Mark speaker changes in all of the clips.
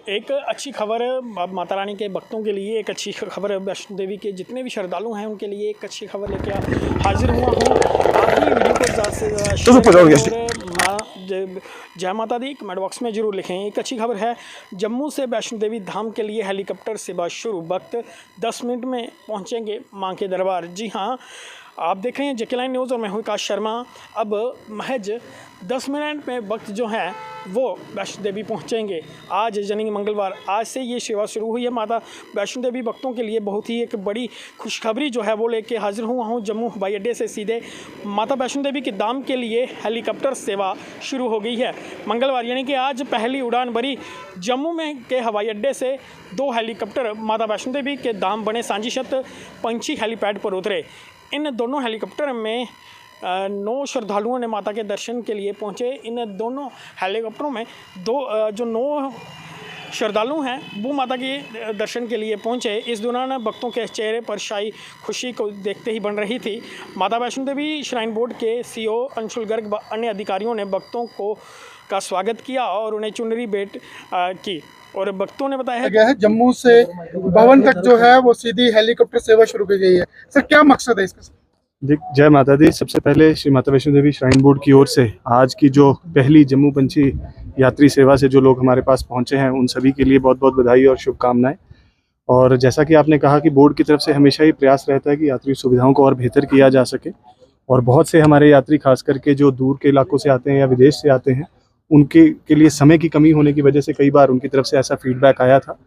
Speaker 1: एक अच्छी खबर माता रानी के भक्तों के लिए, एक अच्छी खबर वैष्णो देवी के जितने भी श्रद्धालु हैं उनके लिए एक अच्छी खबर लेके हाजिर हुआ हूँ। आप भी वीडियो को ज़्यादा से जय माता दी कमेंट बॉक्स में जरूर लिखें। एक अच्छी खबर है, जम्मू से वैष्णो देवी धाम के लिए हेलीकॉप्टर सेवा शुरू। वक्त 10 मिनट में पहुँचेंगे मां के दरबार। जी हाँ, आप देख रहे हैं जेके लाइन न्यूज़ और मैं हूं विकास शर्मा। अब महज 10 मिनट में वक्त जो है वो वैष्णो देवी पहुंचेंगे। आज यानी मंगलवार, आज से ये सेवा शुरू हुई है। माता वैष्णो देवी भक्तों के लिए बहुत ही एक बड़ी खुशखबरी जो है वो लेके हाजिर हुआ हूं। जम्मू हवाई अड्डे से सीधे माता वैष्णो देवी के धाम के लिए हेलीकॉप्टर सेवा शुरू हो गई है। मंगलवार यानी कि आज पहली उड़ान भरी जम्मू में के हवाई अड्डे से 2 हेलीकॉप्टर माता वैष्णो देवी के धाम बने सांजीछत पंछी हेलीपैड पर उतरे। इन दोनों हेलीकॉप्टर में 9 श्रद्धालुओं ने माता के दर्शन के लिए पहुंचे। इन दोनों हेलीकॉप्टरों में 9 श्रद्धालु हैं वो माता के दर्शन के लिए पहुंचे। इस दौरान भक्तों के चेहरे पर शाही खुशी को देखते ही बन रही थी। माता वैष्णो देवी श्राइन बोर्ड के सीईओ अंशुल गर्ग व अन्य अधिकारियों ने भक्तों का स्वागत किया और उन्हें चुनरी भेंट की। और भक्तों ने बताया
Speaker 2: गया है जम्मू से भवन तक जो है वो सीधी हेलीकॉप्टर सेवा शुरू की गई है। सर, क्या मकसद है इसका?
Speaker 3: जय माता दी। सबसे पहले श्री माता वैष्णो देवी श्राइन बोर्ड की ओर से आज की जो पहली जम्मू पंछी यात्री सेवा से जो लोग हमारे पास पहुंचे हैं उन सभी के लिए बहुत बहुत बधाई और शुभकामनाएं। और जैसा कि आपने कहा कि बोर्ड की तरफ से हमेशा ही प्रयास रहता है कि यात्री सुविधाओं को और बेहतर किया जा सके। और बहुत से हमारे यात्री खास करके जो दूर के इलाकों से आते हैं या विदेश से आते हैं उनके के लिए समय की कमी होने की वजह से कई बार उनकी तरफ से ऐसा फीडबैक आया था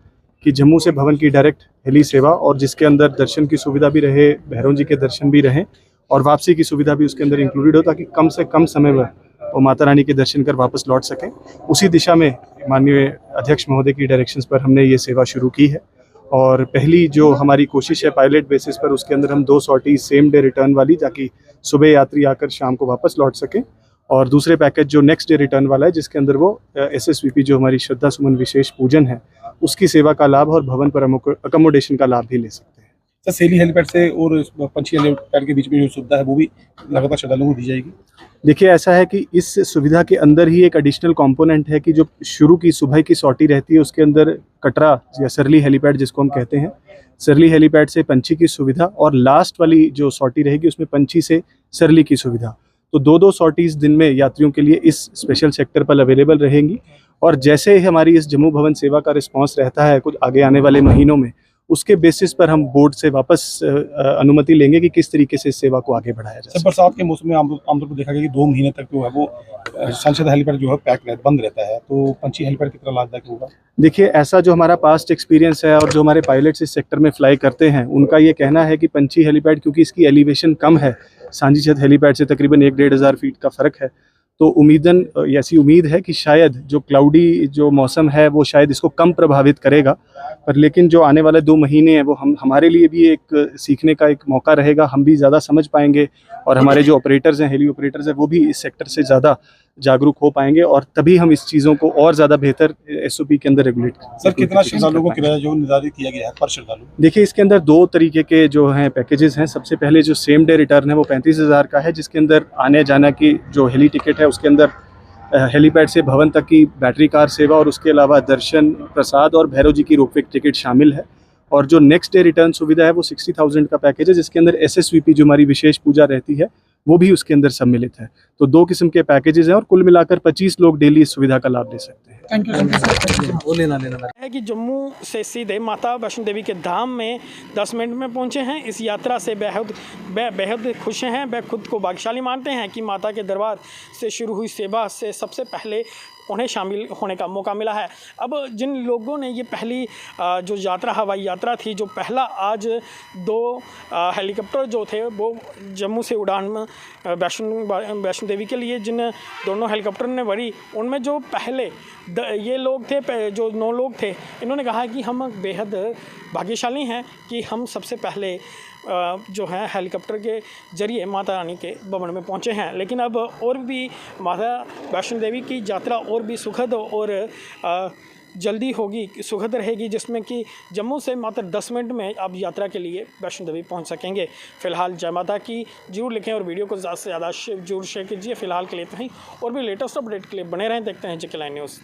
Speaker 3: कि जम्मू से भवन की डायरेक्ट हेली सेवा और जिसके अंदर दर्शन की सुविधा भी रहे, भैरव जी के दर्शन भी रहें और वापसी की सुविधा भी उसके अंदर इंक्लूडेड हो, ताकि कम से कम समय में वो माता रानी के दर्शन कर वापस लौट सकें। उसी दिशा में माननीय अध्यक्ष महोदय की डायरेक्शंस पर हमने ये सेवा शुरू की है। और पहली जो हमारी कोशिश है पायलट बेसिस पर, उसके अंदर हम 2 सॉर्टी सेम डे रिटर्न वाली, ताकि सुबह यात्री आकर शाम को वापस लौट सकें। और दूसरे पैकेज जो नेक्स्ट डे रिटर्न वाला है जिसके अंदर वो SSVP जो हमारी श्रद्धा सुमन विशेष पूजन है उसकी सेवा का लाभ और भवन पर अकोमोडेशन का लाभ भी ले सकते हैं।
Speaker 2: सर, सेली हेलीपैड से और पंछी हेलीपैड के बीच में जो सुविधा है वो भी लगातार श्रद्धालुओं को दी जाएगी।
Speaker 3: देखिए, ऐसा है कि इस सुविधा के अंदर ही एक एडिशनल कंपोनेंट है कि जो शुरू की सुबह की सॉर्टी रहती है उसके अंदर कटरा या सरली हेलीपैड जिसको हम कहते हैं, सरली हेलीपैड से पंछी की सुविधा, और लास्ट वाली जो सॉर्टी रहेगी उसमें पंछी से सरली की सुविधा। तो 2-2 सॉर्टीज़ दिन में यात्रियों के लिए इस स्पेशल सेक्टर पर अवेलेबल रहेंगी। और जैसे ही हमारी इस जम्मू भवन सेवा का रिस्पांस रहता है कुछ आगे आने वाले महीनों में, उसके बेसिस पर हम बोर्ड से वापस अनुमति लेंगे कि किस तरीके से इस सेवा को आगे बढ़ाया जाए।
Speaker 2: बरसात के मौसम में आमतौर पर देखा गया कि 2 महीने तक जो है वो सांसद हेलीपैड जो है बंद रहता है, तो पंछी हेलीपैड कितना लाभदायक होगा?
Speaker 3: देखिए, ऐसा जो हमारा पास्ट एक्सपीरियंस है और जो हमारे पायलट्स इस सेक्टर में फ्लाई करते हैं उनका ये कहना है कि पंछी हेलीपैड, क्योंकि इसकी एलिवेशन कम है, सांजीछत हेलीपैड से तकरीबन 1-1.5 हज़ार फीट का फ़र्क है, तो ऐसी उम्मीद है कि शायद जो क्लाउडी जो मौसम है वो शायद इसको कम प्रभावित करेगा। पर लेकिन जो आने वाले 2 महीने हैं वो हमारे लिए भी एक सीखने का एक मौका रहेगा। हम भी ज़्यादा समझ पाएंगे और हमारे जो ऑपरेटर्स हैं, हेली ऑपरेटर्स हैं, वो भी इस सेक्टर से ज़्यादा जागरूक हो पाएंगे और तभी हम इस चीज़ों को और ज़्यादा बेहतर SOP के अंदर रेगुलेट करें।
Speaker 2: सर, कितना श्रद्धालुओं को किराया जो निर्धारित किया गया है पर श्रद्धालु?
Speaker 3: देखिए, इसके अंदर 2 तरीके के जो हैं पैकेजेस हैं। सबसे पहले जो सेम डे रिटर्न है वो 35,000 का है, जिसके अंदर आने जाने की जो हेली टिकट है उसके अंदर हेलीपैड से भवन तक की बैटरी कार सेवा और उसके अलावा दर्शन, प्रसाद और भैरव जी की रोपवे टिकट शामिल है। और जो नेक्स्ट डे रिटर्न सुविधा है वो 60,000 का पैकेज है, जिसके अंदर SSVP जो हमारी विशेष पूजा रहती है वो भी उसके अंदर सम्मिलित है। तो 2 किस्म के पैकेजेस हैं और कुल मिलाकर 25 लोग डेली इस सुविधा का लाभ ले सकते हैं।
Speaker 2: Thank you.
Speaker 1: है कि जम्मू से सीधे माता वैष्णो देवी के धाम में 10 मिनट में पहुंचे हैं। इस यात्रा से बेहद खुश हैं। वे खुद को भाग्यशाली मानते हैं कि माता के दरबार से शुरू हुई सेवा से सबसे पहले उन्हें शामिल होने का मौका मिला है। अब जिन लोगों ने ये पहली जो यात्रा हवाई यात्रा थी, जो पहला आज 2 हेलीकॉप्टर जो थे वो जम्मू से उड़ान वैष्णो देवी के लिए जिन दोनों हेलीकॉप्टर ने भरी, उनमें जो पहले ये लोग थे, जो 9 लोग थे, इन्होंने कहा कि हम बेहद भाग्यशाली हैं कि हम सबसे पहले जो है हेलीकॉप्टर के ज़रिए माता रानी के भवन में पहुंचे हैं। लेकिन अब और भी माता वैष्णो देवी की यात्रा और भी सुखद और जल्दी होगी, सुखद रहेगी, जिसमें कि जम्मू से मात्र 10 मिनट में आप यात्रा के लिए वैष्णो देवी पहुंच सकेंगे। फ़िलहाल जय माता की जरूर लिखें और वीडियो को ज़्यादा से ज़्यादा जरूर शेयर कीजिए। फ़िलहाल के लिए इतना ही, और भी लेटेस्ट अपडेट के लिए बने रहें। देखते हैं जेके लाइन न्यूज़।